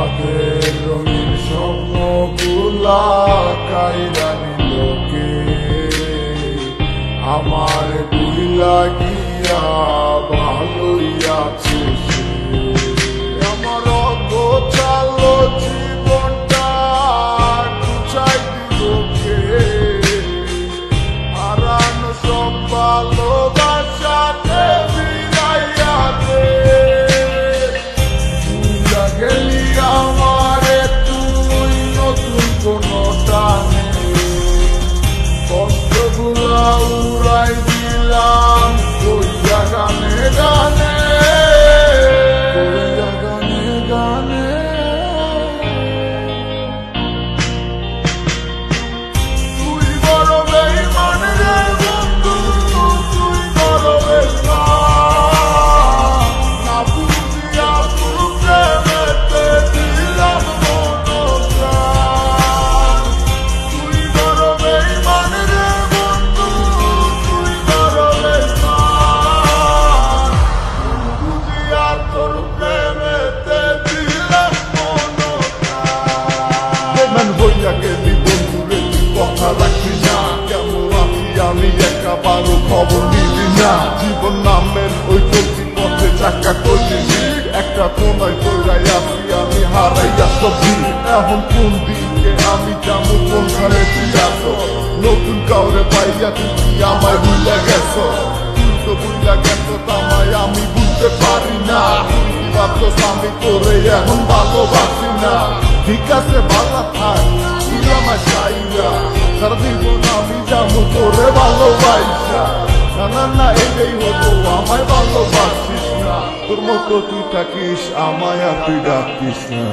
চাঁদের রঙিন স্বপ্নগুলা কাইরা নিলোকে আমার ভুইলা গিয়া ভালোই আছে সে। আমার অগোছালো জীবনটা গুছাই দিলোকে হারানো সব ভালোবাসাতে ফিরাইয়া দে। ভুইলা গেলি আমারে তুই নতুন কোনো টানে কষ্টগুলা উড়াই দিলাম কইয়া গানে গানে কইয়া গানে গানে। তুই বড় বেঈমান রে বন্ধু, তুই বড় বেঈমান। না বুঝিয়া তোর প্রেমেতে দিলাম মন প্রাণ। তুই বড় বেঈমান রে বন্ধু, তুই বড় বেঈমান। বুঝিয়া তোর প্রেমেতে দিলাম মন প্রাণ। বেঈমান হইয়া গেলি বন্ধু রে, তুই কথা রাখবি না। কেমন আছি আমি একাবারও খবর নিবি না। জীবন নামের ওই চলতি পথে চাকা করলি, একটা কোনায় কইরাই আছি আমি হারাইয়া সবজি। এখন কোন দিকে আমি যাবো, কোনখানে তুই আসো? নতুন কাউরে পাইয়া তুই কি আমায় ভুলে গেছো? তুই তো ভুলে গেছো তামায় আমি বুঝতে পারি না। তুই কি ভাবছস আমি তোরে এখন ভালোবাসি না? ঠিক আছে ভালো থাক, তুই আমায় চাইয়া সারা জীবন আমি যাবো তোরে ভালোবাসা। না না না এটাই হতো, আমায় ভালোবাসিস না। তোর মতো তুই থাকিস, আমায় আর তুই ডাকিস না।